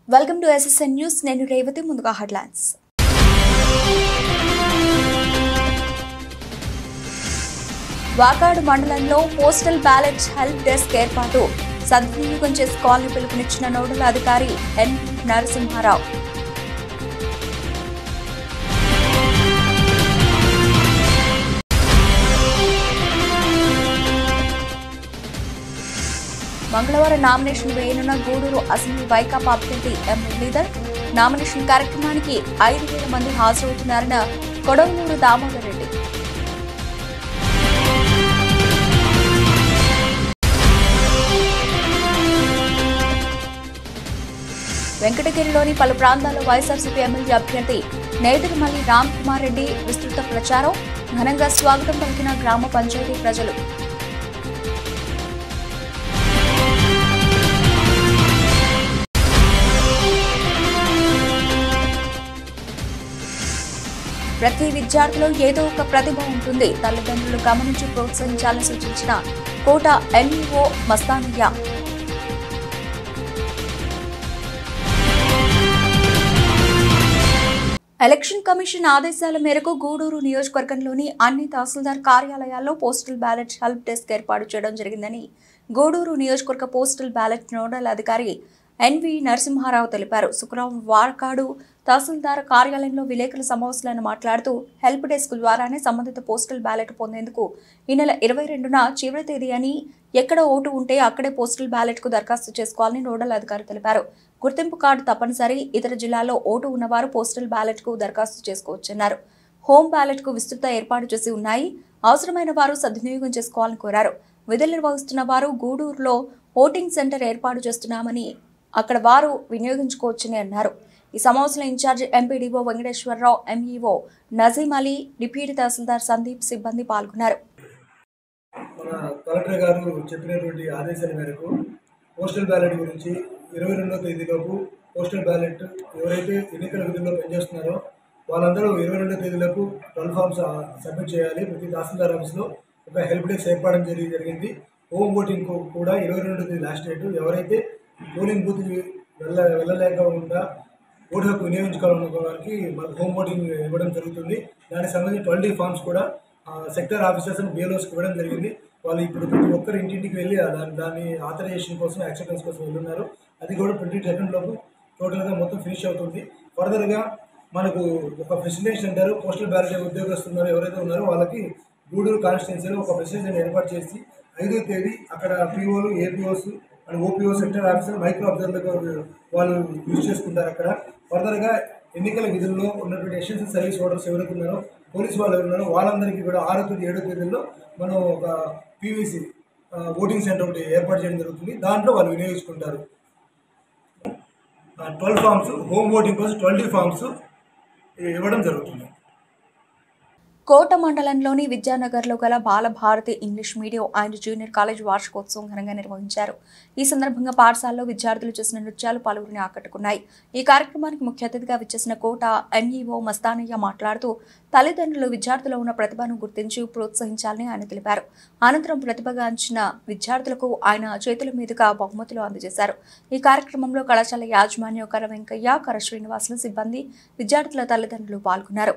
Welcome to SSN news. నేను రేవతి. ముందుగా headlines. Vakadu మండలంలో పోస్టల్ బ్యాలెట్ హెల్ప్ డెస్క్ ఏర్పాటు సద్వినియోగం చేసుకోవాలని పిలుపునిచ్చిన నోడల్ అధికారి ఎన్ నరసింహారావు. మంగళవారం నామినేషన్ వేయనున్న గూడూరు అసెంబ్లీ వైకాపా అభ్యర్థి ఎం మురళీధర్ నామినేషన్ కార్యక్రమానికి 5,000 మంది హాజరవుతున్నారన్న కొడవలూరు దామోదర్ రెడ్డి. వెంకటగిరిలోని పలు ప్రాంతాల్లో వైఎస్ఆర్సీపీ ఎమ్మెల్యే అభ్యర్థి నేదురుమల్లి రామ్ కుమార్ రెడ్డి విస్తృత ప్రచారం. ఘనంగా స్వాగతం పలికిన గ్రామ పంచాయతీ ప్రజలు. ప్రతి విద్యార్థిలో ఏదో ఒక ప్రతిభ ఉంటుంది. తల్లిదండ్రులు గమనించి ప్రోత్సహించాలని సూచించిన కోట ఎన్ఈఓ మస్తానయ్య. ఎలక్షన్ కమిషన్ ఆదేశాల మేరకు గూడూరు నియోజకవర్గంలోని అన్ని తహసీల్దార్ కార్యాలయాల్లో పోస్టల్ బ్యాలెట్ హెల్ప్ డెస్క్ ఏర్పాటు చేయడం జరిగిందని గూడూరు నియోజకవర్గ పోస్టల్ బ్యాలెట్ నోడల్ అధికారి ఎన్వి నరసింహారావు తెలిపారు. శుక్రవారం వాకాడు తహసీల్దార్ కార్యాలయంలో విలేకరుల సమావేశంలో మాట్లాడుతూ హెల్ప్ డెస్క్ ద్వారానే సంబంధిత పోస్టల్ బ్యాలెట్ పొందేందుకు ఈ నెల 22న చివరి తేదీ అని, ఎక్కడ ఓటు ఉంటే అక్కడే పోస్టల్ బ్యాలెట్ కు దరఖాస్తు చేసుకోవాలని నోడల్ అధికారి తెలిపారు. గుర్తింపు కార్డు తప్పనిసరి. ఇతర జిల్లాల్లో ఓటు ఉన్నవారు పోస్టల్ బ్యాలెట్ కు దరఖాస్తు చేసుకోవచ్చన్నారు. హోమ్ బ్యాలెట్ కు విస్తృత ఏర్పాటు చేసి ఉన్నాయి. అవసరమైన వారు సద్వినియోగం చేసుకోవాలని కోరారు. విధులు నిర్వహిస్తున్న వారు గూడూరులో ఓటింగ్ సెంటర్ ఏర్పాటు చేస్తున్నామని, అక్కడ వారు వినియోగించుకోవచ్చని అన్నారు. ఈ సమావేశంలో incharge MPDO Venkateswara Rao, MEO Nazeem Ali, deputy tahsildar Sandeep సిబ్బంది పాల్గొన్నారు. మన కలెక్టర్ గారు చెప్పినటువంటి ఆదేశాల మేరకు పోస్టల్ బ్యాలెట్ గురించి 22వ తేదీలోపు పోస్టల్ బ్యాలెట్ ఎవరైతే ఎన్నికల విధుల్లో పనిచేస్తున్నారో వాళ్ళందరూ 22వ తేదీలోపు 12 ఫామ్స్ సబ్మిట్ చేయాలి. ప్రతి తహసీల్దార్ ఆఫీస్లో ఒక హెల్ప్ డెస్క్ ఏర్పడడం జరిగింది. హోమ్ ఓటింగ్ కూడా 22వ తేదీ లాస్ట్ డేట్. ఎవరైతే పోలింగ్ బూత్కి వెళ్ళలేక ఉందా ఓటు హక్కు వినియోగించుకోవాలనుకున్న వారికి మనకు హోమ్ ఓటింగ్ ఇవ్వడం జరుగుతుంది. దానికి సంబంధించి 20 ఫామ్స్ కూడా సెక్టర్ ఆఫీసర్స్ అండ్ బిఎల్ఓస్కి ఇవ్వడం జరిగింది. వాళ్ళు ఇప్పుడు ప్రతి ఒక్కరు ఇంటింటికి వెళ్ళి దాని ఆథరైజేషన్ కోసం, యాక్సెప్టెన్స్ కోసం వెళ్తున్నారు. అది కూడా 22 లోపు టోటల్గా మొత్తం ఫినిష్ అవుతుంది. ఫర్దర్గా మనకు ఒక ఫెసిలిటేషన్ సెంటర్ పోస్టల్ బ్యాలెట్ ఉద్యోగస్తున్నారు ఎవరైతే ఉన్నారో వాళ్ళకి గూడూరు కాన్స్టిట్యున్సీలో ఒక ఫెసిలిటేషన్ ఏర్పాటు చేసి 5వ తేదీ అక్కడ పిఓలు, APOs and OPO, sector officer, micro అబ్జర్వర్లు వాళ్ళు యూజ్ చేసుకుంటారు. అక్కడ ఫర్దర్గా ఎన్నికల విధుల్లో ఉన్నటువంటి ఎసెన్షియల్ సర్వీస్ హోల్డర్స్ ఎవరైతే ఉన్నారో, పోలీసు వాళ్ళు ఎవరున్నారో వాళ్ళందరికీ కూడా 6వ తేదీ 7వ తేదీల్లో మనం ఒక పీవీసీ ఓటింగ్ సెంటర్ ఒకటి ఏర్పాటు చేయడం జరుగుతుంది. దాంట్లో వాళ్ళు వినియోగించుకుంటారు. 12 ఫామ్స్ హోమ్ ఓటింగ్ కోసం 20 ఫామ్స్ ఇవ్వడం జరుగుతుంది. కోట మండలంలోని విద్యానగర్లో గల Balabharati English medium and junior college వార్షికోత్సవం ఘనంగా నిర్వహించారు. ఈ సందర్భంగా పాఠశాలలో విద్యార్థులు చేసిన నృత్యాలు పలువురిని ఆకట్టుకున్నాయి. ఈ కార్యక్రమానికి ముఖ్య అతిథిగా విచ్చేసిన కోట ఎన్ఈఓ మస్తానయ్య మాట్లాడుతూ తల్లిదండ్రులు విద్యార్థులు ఉన్న ప్రతిభను గుర్తించి ప్రోత్సహించాలని ఆయన తెలిపారు. అనంతరం ప్రతిభగాంచిన విద్యార్థులకు ఆయన చేతుల మీదుగా బహుమతులు అందజేశారు. ఈ కార్యక్రమంలో కళాశాల యాజమాన్యం కర వెంకయ్య, కర శ్రీనివాసులు, సిబ్బంది, విద్యార్థుల తల్లిదండ్రులు పాల్గొన్నారు.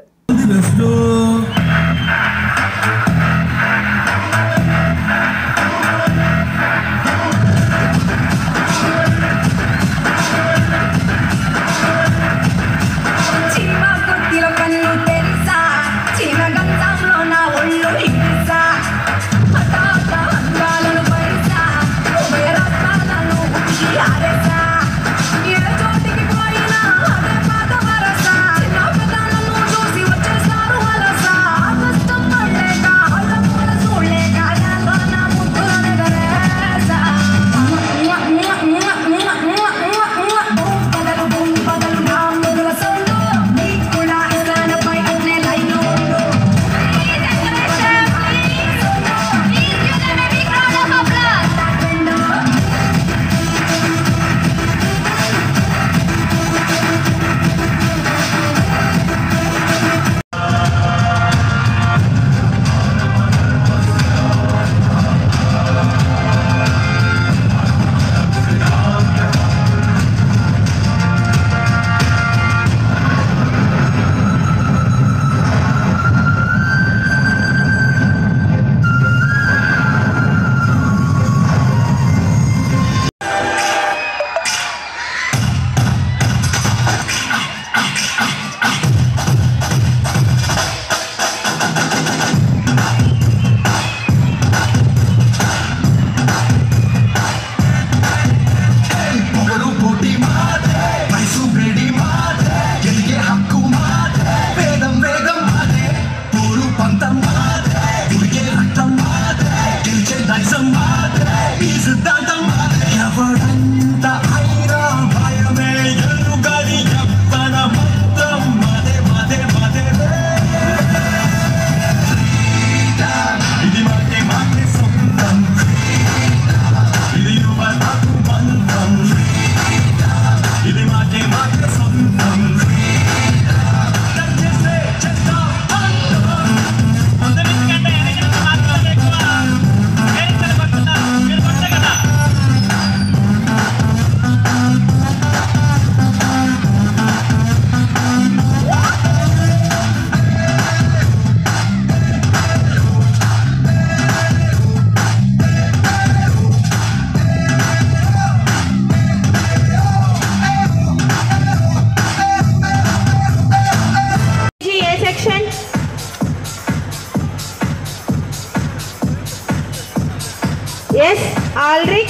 S. Alric,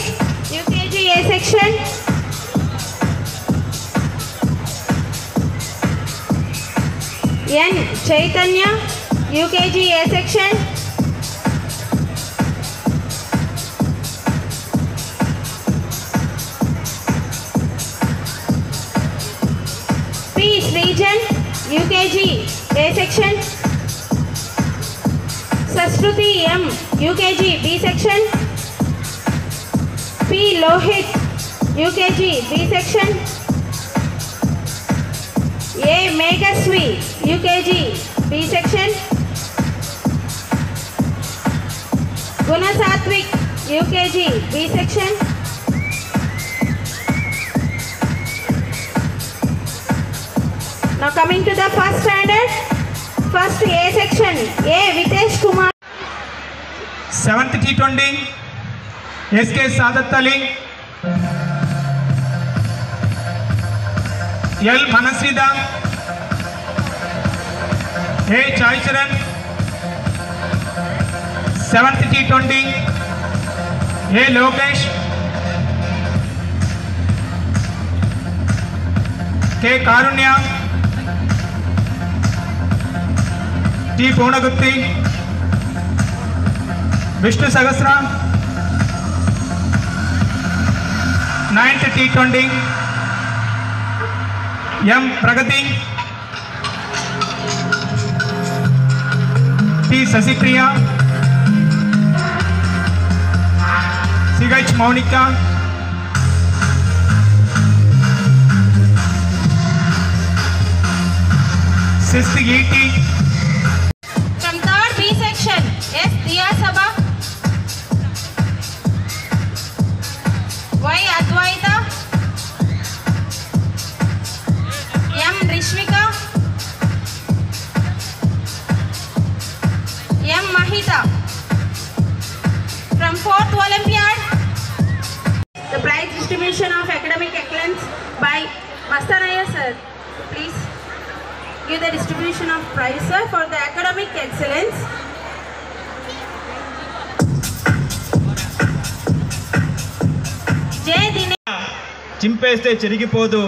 UKG A section. N. Chaitanya, UKG A section. P. Srijan, UKG A section. Sashruti M, UKG B section. P. Lohit, UKG B section. A. Meghaswi, UKG B section. Guna Satvik, UKG B section. Now coming to the first standard, first A section, A. Vitesh Kumar. 7th T20, SK Sadat Ali, L. Manasrida, A. Chaicharan. 7th T20, A. Lokesh, K. Karunya, T. Ponagutti, Vishnu Sagasra. 9th T20, M. Pragati, T. Sasipriya, CH Maunika, 6th ET. From 3rd B section, S. Diya Sabha, Y. Advaita, M. Rishmika, M. Mahita. From 4th Olympiad, the prize distribution of academic excellence by Mastanaya sir. Please give the distribution of prize sir for the academic excellence. J. Dinesh. చింపేస్తే చెరిగిపోదు,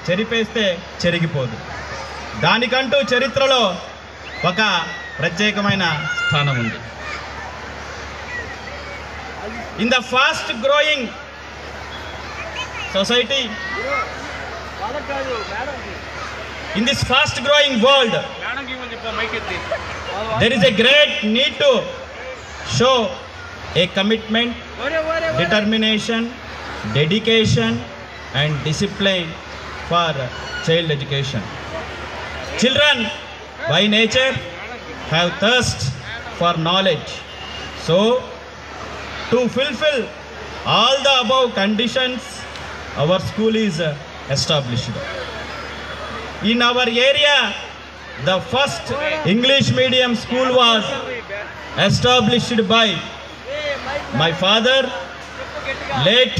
చెరిపేస్తే చెరిగిపోదు. దానికంటూ చరిత్రలో ఒక ప్రత్యేకమైన స్థానం ఉంది. In the fast growing society, in this fast growing world, there is a great need to show a commitment, determination, dedication and discipline for child education. Children by nature have thirst for knowledge, so to fulfill all the above conditions, our school is established. In our area, the first English medium school was established by my father, late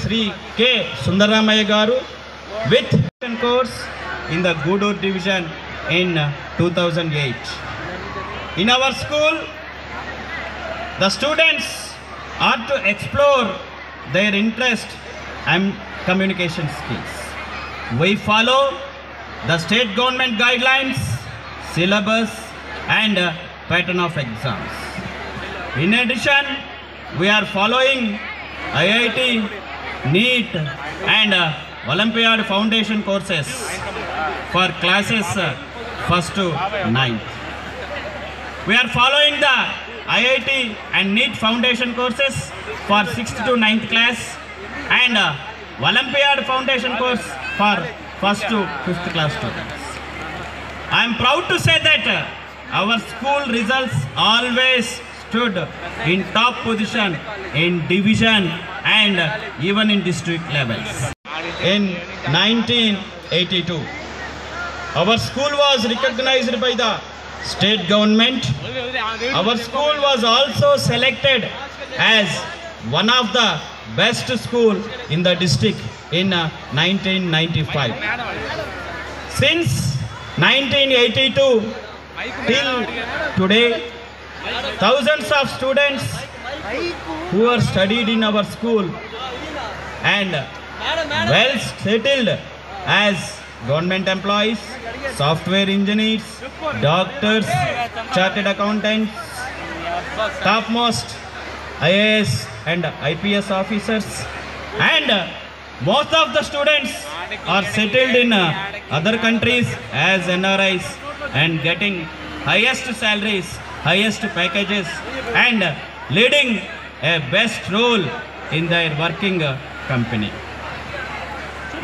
Sri K. Sundaramaya Garu, with course in the Guduru division in 2008. In our school, the students are to explore their interest and communication skills. We follow the state government guidelines, syllabus and pattern of exams. In addition, we are following IIT, NEET and Olympiad Foundation courses for classes 1st to 9th. We are following the IIT and NEET Foundation courses for 6th to 9th class and Olympiad Foundation course for 1st to 5th class students. I am proud to say that our school results always stood in top position in division and even in district levels. In 1982, our school was recognized by the state government. Our school was also selected as one of the best school in the district in 1995. Since 1982 till today, thousands of students who are studied in our school and well settled as government employees, software engineers, doctors, chartered accountants, topmost IAS and IPS officers, and most of the students are settled in other countries as NRIs and getting highest salaries, highest packages, and leading a best role in their working company.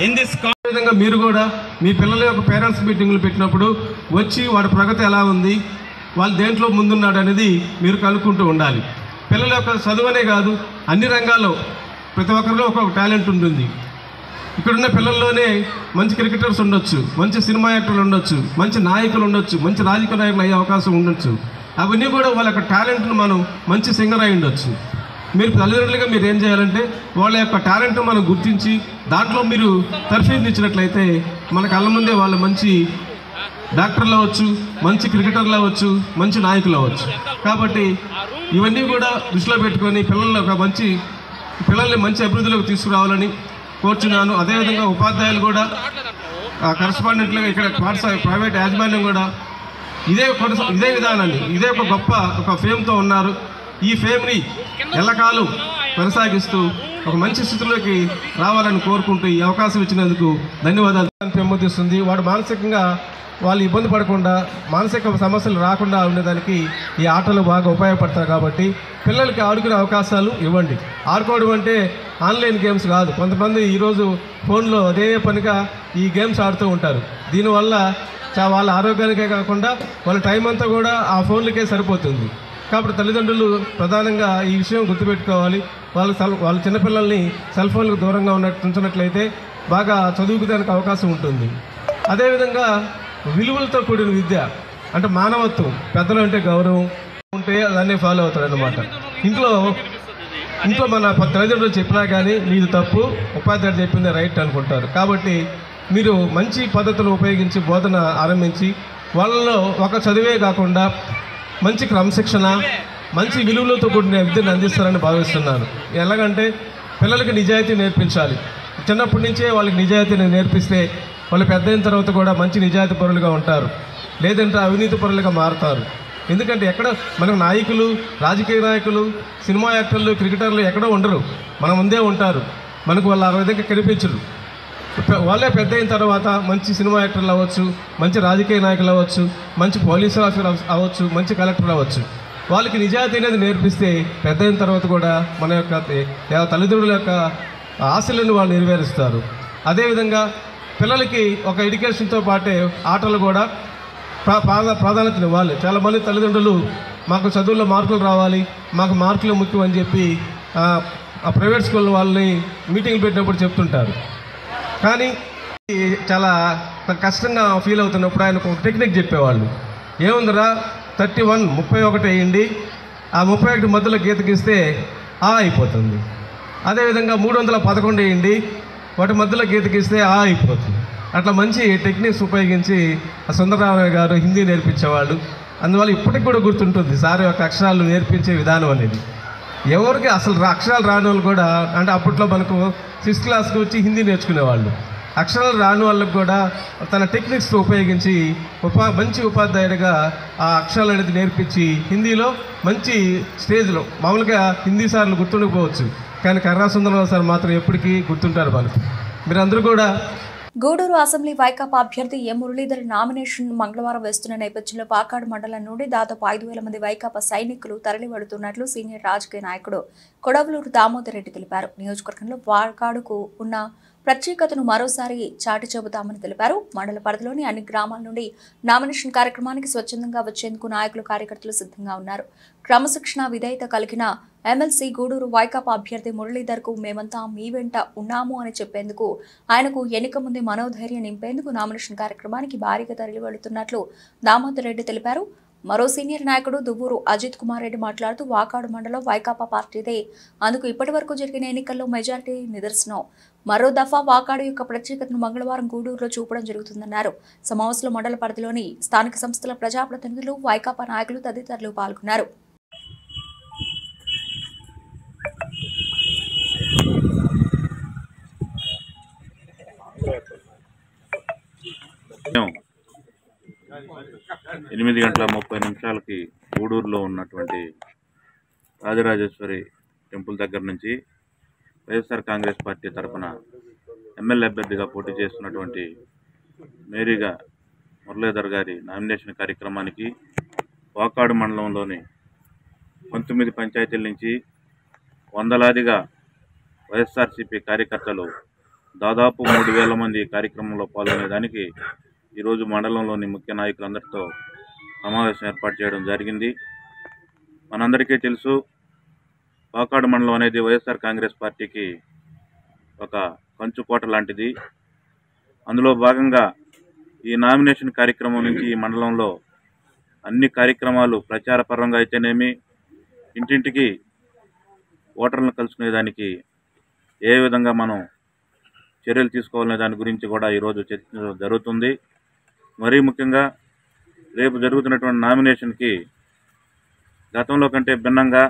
In this విధంగా మీరు కూడా మీ పిల్లల యొక్క parents మీటింగ్లు పెట్టినప్పుడు వచ్చి వాడి ప్రగతి ఎలా ఉంది, వాళ్ళు దేంట్లో ముందున్నాడు అనేది మీరు కనుక్కుంటూ ఉండాలి. పిల్లల యొక్క చదువునే కాదు, అన్ని రంగాల్లో ప్రతి ఒక్కరిలో ఒక టాలెంట్ ఉంటుంది. ఇక్కడున్న పిల్లల్లోనే మంచి క్రికెటర్స్ ఉండొచ్చు, మంచి సినిమా యాక్టర్లు ఉండొచ్చు, మంచి నాయకులు ఉండొచ్చు, మంచి రాజకీయ నాయకులు అయ్యే అవకాశం ఉండొచ్చు. అవన్నీ కూడా వాళ్ళ యొక్క టాలెంట్ను మనం మంచి సింగర్ అయి ఉండొచ్చు. మీరు తల్లిదండ్రులుగా మీరు ఏం చేయాలంటే వాళ్ళ యొక్క టాలెంట్ను మనం గుర్తించి దాంట్లో మీరు తర్ఫీదునిచ్చినట్లయితే మన కళ్ళ ముందే వాళ్ళు మంచి డాక్టర్లు అవ్వచ్చు, మంచి క్రికెటర్లు అవ్వచ్చు, మంచి నాయకులు అవ్వచ్చు. కాబట్టి ఇవన్నీ కూడా దృష్టిలో పెట్టుకొని పిల్లల్ని మంచి అభివృద్ధిలోకి తీసుకురావాలని కోరుచున్నాను. అదేవిధంగా ఉపాధ్యాయులు కూడా కరస్పాండెంట్లుగా ఇక్కడ పాఠశాల ప్రైవేట్ యాజమాన్యం కూడా ఇదే విధానాన్ని ఒక గొప్ప ఫేమ్తో ఉన్నారు. ఈ ఫేమ్ని ఎల్లకాలం కొనసాగిస్తూ ఒక మంచి స్థితిలోకి రావాలని కోరుకుంటూ ఈ అవకాశం ఇచ్చినందుకు ధన్యవాదాలు పెంపొందిస్తుంది. వాడు మానసికంగా వాళ్ళు ఇబ్బంది పడకుండా, మానసిక సమస్యలు రాకుండా ఉండేదానికి ఈ ఆటలు బాగా ఉపయోగపడతాయి. కాబట్టి పిల్లలకి ఆడుకునే అవకాశాలు ఇవ్వండి. ఆడుకోవడం అంటే ఆన్లైన్ గేమ్స్ కాదు. కొంతమంది ఈరోజు ఫోన్లో అదే పనిగా ఈ గేమ్స్ ఆడుతూ ఉంటారు. దీనివల్ల వాళ్ళ ఆరోగ్యానికే కాకుండా వాళ్ళ టైం అంతా కూడా ఆ ఫోన్లకే సరిపోతుంది. కాబట్టి తల్లిదండ్రులు ప్రధానంగా ఈ విషయం గుర్తుపెట్టుకోవాలి. వాళ్ళ చిన్నపిల్లల్ని సెల్ ఫోన్లకు దూరంగా ఉంచినట్లయితే బాగా చదువుకోవడానికి అవకాశం ఉంటుంది. అదేవిధంగా విలువలతో కూడిన విద్య అంటే మానవత్వం, పెద్దలు అంటే గౌరవం ఉంటే దాన్నే ఫాలో అవుతారు అన్నమాట. ఇంట్లో మన తల్లిదండ్రులు చెప్పినా కానీ నీది తప్పు, ఉపాధ్యాయుడు చెప్పిందే రైట్ అనుకుంటారు. కాబట్టి మీరు మంచి పద్ధతులు ఉపయోగించి బోధన ఆరంభించి వాళ్ళలో ఒక చదివే కాకుండా మంచి క్రమశిక్షణ, మంచి విలువలతో కూడిన విద్యను అందిస్తారని భావిస్తున్నాను. ఎలాగంటే పిల్లలకి నిజాయితీ నేర్పించాలి. చిన్నప్పటి నుంచే వాళ్ళకి నిజాయితీని నేర్పిస్తే వాళ్ళు పెద్ద అయిన తర్వాత కూడా మంచి నిజాయితీ పరులుగా ఉంటారు, లేదంటే అవినీతి పరులుగా మారుతారు. ఎందుకంటే ఎక్కడ మనకు నాయకులు, రాజకీయ నాయకులు, సినిమా యాక్టర్లు, క్రికెటర్లు ఎక్కడో ఉండరు, మన ముందే ఉంటారు. మనకు వాళ్ళు ఆ విధంగా కనిపించరు. వాళ్ళే పెద్ద అయిన తర్వాత మంచి సినిమా యాక్టర్లు అవ్వచ్చు, మంచి రాజకీయ నాయకులు అవ్వచ్చు, మంచి పోలీసు ఆఫీసర్ అవ్వచ్చు, మంచి కలెక్టర్ అవ్వచ్చు. వాళ్ళకి నిజాయితీ అనేది నేర్పిస్తే పెద్ద అయిన తర్వాత కూడా మన యొక్క తల్లిదండ్రుల యొక్క ఆశలను వాళ్ళు నెరవేరుస్తారు. అదేవిధంగా పిల్లలకి ఒక ఎడ్యుకేషన్తో పాటే ఆటలు కూడా ప్రాధాన్యతను ఇవ్వాలి. చాలామంది తల్లిదండ్రులు మాకు చదువుల్లో మార్కులు రావాలి, మాకు మార్కులు ముఖ్యం అని చెప్పి ఆ ప్రైవేట్ స్కూల్ వాళ్ళని మీటింగ్లు పెట్టినప్పుడు చెప్తుంటారు. కానీ చాలా కష్టంగా ఫీల్ అవుతున్నప్పుడు ఆయనకు ఒక టెక్నిక్ చెప్పేవాళ్ళు. ఏముందిరా 31 31 వేయండి, ఆ 31 మధ్యలో గీత గీస్తే ఆ అయిపోతుంది. అదేవిధంగా 311 వేయండి, వాటి మధ్యలో గీత గీస్తే ఆ అయిపోతుంది. అట్లా మంచి టెక్నిక్స్ ఉపయోగించి సుందరరామయ్య గారు హిందీ నేర్పించేవాళ్ళు. అందువల్ల ఇప్పటికి కూడా గుర్తుంటుంది సార్ యొక్క అక్షరాలు నేర్పించే విధానం అనేది. ఎవరికి అసలు అక్షరాలు రాని వాళ్ళు కూడా, అంటే అప్పట్లో మనకు 6th క్లాస్కి వచ్చి హిందీ నేర్చుకునేవాళ్ళు. అక్షరాలు రాని వాళ్ళకు కూడా తన టెక్నిక్స్ ఉపయోగించి మంచి ఉపాధ్యాయుడిగా ఆ అక్షరాలు అనేది నేర్పించి హిందీలో మంచి స్టేజ్లో, మామూలుగా హిందీ సార్లు గుర్తుండకపోవచ్చు కానీ కర్రా సుందరరావు సార్ మాత్రం ఎప్పటికీ గుర్తుంటారు మనకు. మీరందరూ కూడా గూడూరు అసెంబ్లీ వైకాపా అభ్యర్థి ఎం మురళీధర్ నామినేషన్ మంగళవారం వేస్తున్న నేపథ్యంలో పాకాడు మండలం నుండి దాదాపు 5,000 మంది వైకాపా సైనికులు తరలివెడుతున్నట్లు సీనియర్ రాజకీయ నాయకుడు కొడవలూరు దామోదర్ రెడ్డి తెలిపారు. నియోజకవర్గంలో పాకాడుకు ఉన్న ప్రత్యేకతను మరోసారి చాటి చెబుతామని తెలిపారు. మండల పరిధిలోని అన్ని గ్రామాల నుండి నామినేషన్ కార్యక్రమానికి స్వచ్ఛందంగా వచ్చేందుకు నాయకులు కార్యకర్తలు సిద్ధంగా ఉన్నారు. క్రమశిక్షణ విధేయత కలిగిన ఎమ్మెల్సీ గూడూరు వైకాపా అభ్యర్థి మురళీధర్ కు మేమంతా మీ వెంట ఉన్నాము అని చెప్పేందుకు, ఆయనకు ఎన్నిక ముందే మనోధైర్యం నింపేందుకు నామినేషన్ కార్యక్రమానికి భారీగా తరలి వెళుతున్నట్లు దామోదర్ రెడ్డి తెలిపారు. మరో సీనియర్ నాయకుడు దువ్వూరు అజిత్ కుమార్ రెడ్డి మాట్లాడుతూ వాకాడు మండలం వైకాపా పార్టీదే, అందుకు ఇప్పటి వరకు జరిగిన ఎన్నికల్లో మెజారిటీ నిదర్శనం. మరో దఫా వాకాడు యొక్క ప్రత్యేకతను మంగళవారం గూడూరులో చూపడం జరుగుతుందన్నారు. సమావేశంలో మండల పరిధిలోని స్థానిక సంస్థల ప్రజాప్రతినిధులు, వైకాపా నాయకులు తదితరులు పాల్గొన్నారు. ఎనిమిది గంటల 30 నిమిషాలకి గూడూరులో ఉన్నటువంటి రాజరాజేశ్వరి టెంపుల్ దగ్గర నుంచి వైఎస్ఆర్ కాంగ్రెస్ పార్టీ తరఫున ఎమ్మెల్యే అభ్యర్థిగా పోటీ చేస్తున్నటువంటి మేరీగా మురళీధర్ గారి నామినేషన్ కార్యక్రమానికి వాకాడు మండలంలోని 19 పంచాయతీల నుంచి వందలాదిగా వైఎస్ఆర్సీపీ కార్యకర్తలు దాదాపు 3,000 మంది కార్యక్రమంలో పాల్గొనేదానికి ఈరోజు మండలంలోని ముఖ్య నాయకులందరితో సమావేశం ఏర్పాటు చేయడం జరిగింది. మనందరికీ తెలుసు, వాకాడు మండలం అనేది వైఎస్ఆర్ కాంగ్రెస్ పార్టీకి ఒక కంచుకోట లాంటిది. అందులో భాగంగా ఈ నామినేషన్ కార్యక్రమం నుంచి ఈ మండలంలో అన్ని కార్యక్రమాలు ప్రచారపరంగా అయితేనేమి, ఇంటింటికి ఓటర్లను కలుసుకునేదానికి ఏ విధంగా మనం చర్యలు తీసుకోవాలనే దాని గురించి కూడా ఈరోజు చర్చ జరుగుతుంది. మరీ ముఖ్యంగా రేపు జరుగుతున్నటువంటి నామినేషన్కి గతంలో కంటే భిన్నంగా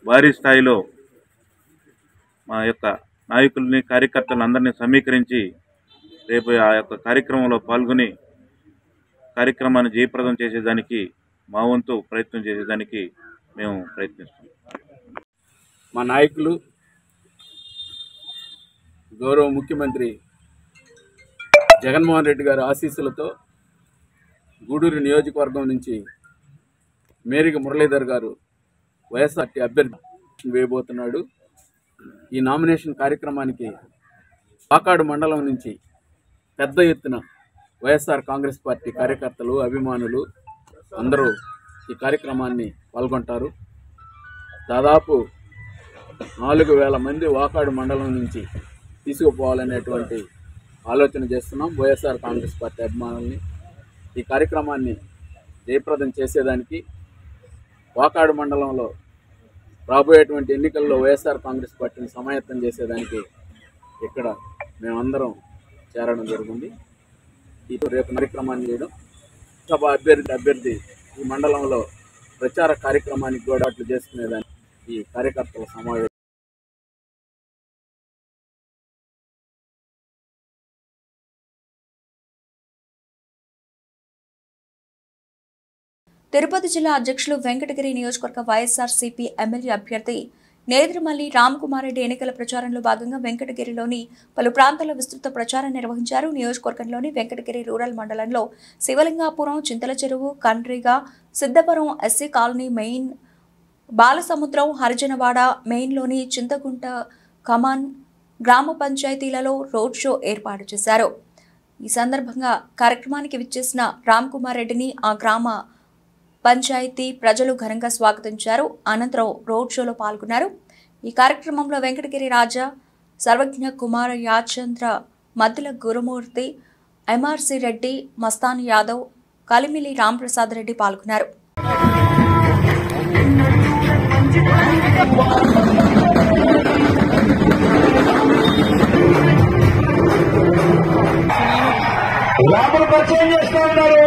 భారీ స్థాయిలో మా యొక్క నాయకుల్ని, కార్యకర్తలందరినీ సమీకరించి రేపు ఆ యొక్క కార్యక్రమంలో పాల్గొని కార్యక్రమాన్ని జయప్రదం చేసేదానికి మా వంతు ప్రయత్నం చేసేదానికి మేము ప్రయత్నిస్తాం. మా నాయకులు గౌరవ ముఖ్యమంత్రి జగన్మోహన్ రెడ్డి గారి ఆశీస్సులతో గూడూరు నియోజకవర్గం నుంచి మేరీగా మురళీధర్ గారు వైఎస్ఆర్టీ అభ్యర్థి వేయబోతున్నాడు. ఈ నామినేషన్ కార్యక్రమానికి వాకాడు మండలం నుంచి పెద్ద ఎత్తున వైఎస్ఆర్ కాంగ్రెస్ పార్టీ కార్యకర్తలు, అభిమానులు అందరూ ఈ కార్యక్రమాన్ని పాల్గొంటారు. దాదాపు 4,000 మంది వాకాడు మండలం నుంచి తీసుకుపోవాలనేటువంటి ఆలోచన చేస్తున్నాం. వైఎస్ఆర్ కాంగ్రెస్ పార్టీ అభిమానుల్ని ఈ కార్యక్రమాన్ని జయప్రదం చేసేదానికి, వాకాడు మండలంలో రాబోయేటువంటి ఎన్నికల్లో వైఎస్ఆర్ కాంగ్రెస్ పార్టీని సమాయత్తం చేసేదానికి ఇక్కడ మేమందరం చేరడం జరిగింది. ఇప్పుడు రేపు కార్యక్రమాన్ని చేయడం, సభ అభ్యర్థి ఈ మండలంలో ప్రచార కార్యక్రమానికి కూడా అట్లు చేసుకునేదానికి ఈ కార్యకర్తల సమావేశం. తిరుపతి జిల్లా అధ్యక్షులు వెంకటగిరి నియోజకవర్గ వైఎస్ఆర్సీపీ ఎమ్మెల్యే అభ్యర్థి నేదురుమల్లి రామ్కుమార్ రెడ్డి ఎన్నికల ప్రచారంలో భాగంగా వెంకటగిరిలోని పలు ప్రాంతాల్లో విస్తృత ప్రచారం నిర్వహించారు. నియోజకవర్గంలోని వెంకటగిరి రూరల్ మండలంలో Sivalingapuram, Chintala Cheruvu, Kandriga, Siddhapuram SC colony main, Balasamudram, Harijanawada మెయిన్లోని చింతగుంట, కమాన్ గ్రామ పంచాయతీలలో రోడ్ షో ఏర్పాటు చేశారు. ఈ సందర్భంగా కార్యక్రమానికి విచ్చేసిన రామ్కుమార్ రెడ్డిని ఆ గ్రామ పంచాయతీ ప్రజలు ఘనంగా స్వాగతించారు. అనంతరం రోడ్ షోలో పాల్గొన్నారు. ఈ కార్యక్రమంలో వెంకటగిరి రాజా, సర్వజ్ఞ కుమార్, యాచంద్ర, మద్దుల గురుమూర్తి, ఎంఆర్సి రెడ్డి, మస్తాన్ యాదవ్, కలిమిలి రాంప్రసాద్ రెడ్డి పాల్గొన్నారు. రాముడు పరిచయం చేస్తూ ఉన్నారు.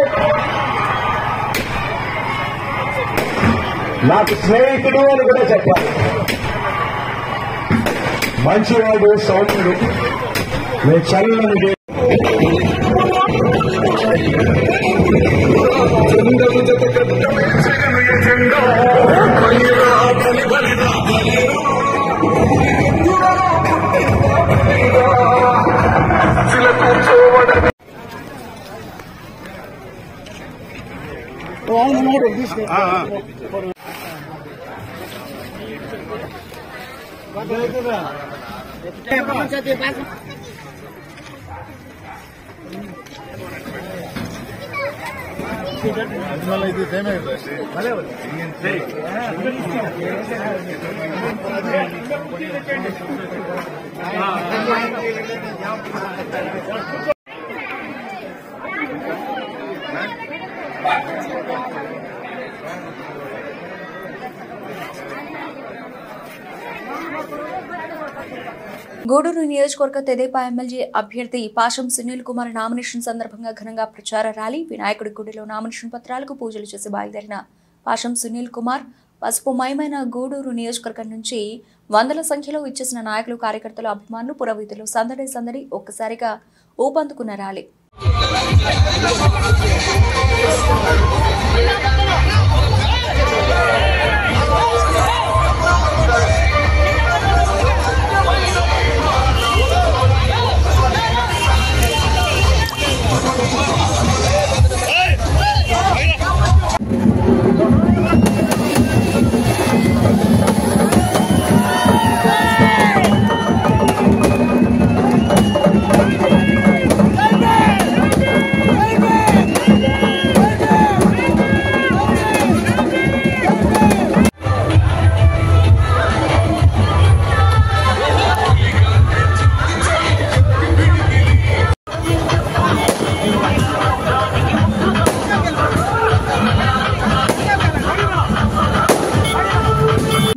నాకు స్నేహితుడు అని కూడా చెప్పాలి. మంచివాడు, సౌమ్యుడు, నేను చల్లని గూడూరు నియోజకవర్గ తెదేపా ఎమ్మెల్యే అభ్యర్థి పాశం సునీల్ కుమార్ నామినేషన్ సందర్భంగా ఘనంగా ప్రచార ర్యాలీ, వినాయకుడి గుడిలో నామినేషన్ పత్రాలకు పూజలు చేసి బయలుదేరిన పాశం సునీల్ కుమార్ పసుపు మయమైన గూడూరు నియోజకవర్గం నుంచి వందల సంఖ్యలో ఇచ్చేసిన నాయకులు, కార్యకర్తలు, అభిమానులు పురవీధులు సందడి ఒక్కసారిగా ఊపందుకున్న ర్యాలీ.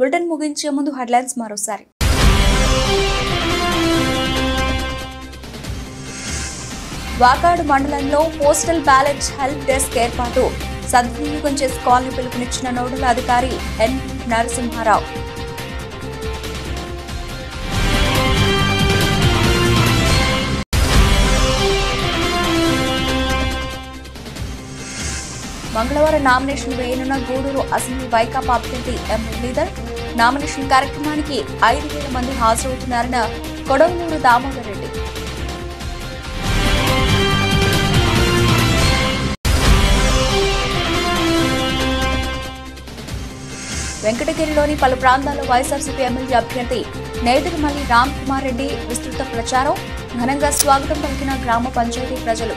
బులెటిన్ ముగించే ముందు హెడ్లైన్స్ మరోసారి. వాకాడు మండలంలో పోస్టల్ బ్యాలెట్ హెల్ప్ డెస్క్ ఏర్పాటు, సద్వినియోగం చేసుకోవాలని పిలుపునిచ్చిన నోడల్ అధికారి ఎన్ నరసింహారావు. మంగళవారం నామినేషన్ వేయనున్న గూడూరు అసెంబ్లీ వైకాపా అభ్యర్థి ఎం మురళీధర్. నామినేషన్ కార్యక్రమానికి 5,000 మంది హాజరవుతున్నారన్న కొడవలూరు దామోదర్ రెడ్డి. వెంకటగిరిలోని పలు ప్రాంతాల్లో వైఎస్ఆర్సీపీ ఎమ్మెల్యే అభ్యర్థి నేదురుమల్లి రామ్ కుమార్ రెడ్డి విస్తృత ప్రచారం, ఘనంగా స్వాగతం పలికిన గ్రామ పంచాయతీ ప్రజలు.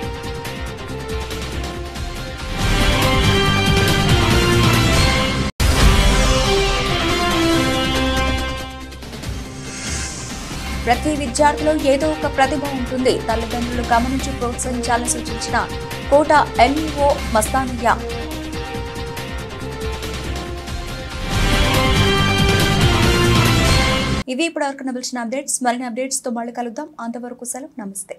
ప్రతి విద్యార్థిలో ఏదో ఒక ప్రతిభ ఉంటుంది, తల్లిదండ్రులు గమనించి ప్రోత్సహించాలని సూచించిన కోట ఎన్ఈఓ మస్తానయ్య. ఇవి ఇప్పటివరకు నిలిచిన అప్డేట్స్. మరిన్ని అప్డేట్స్ తో మళ్ళీ కలుద్దాం. అంతవరకు సెలవు, నమస్తే.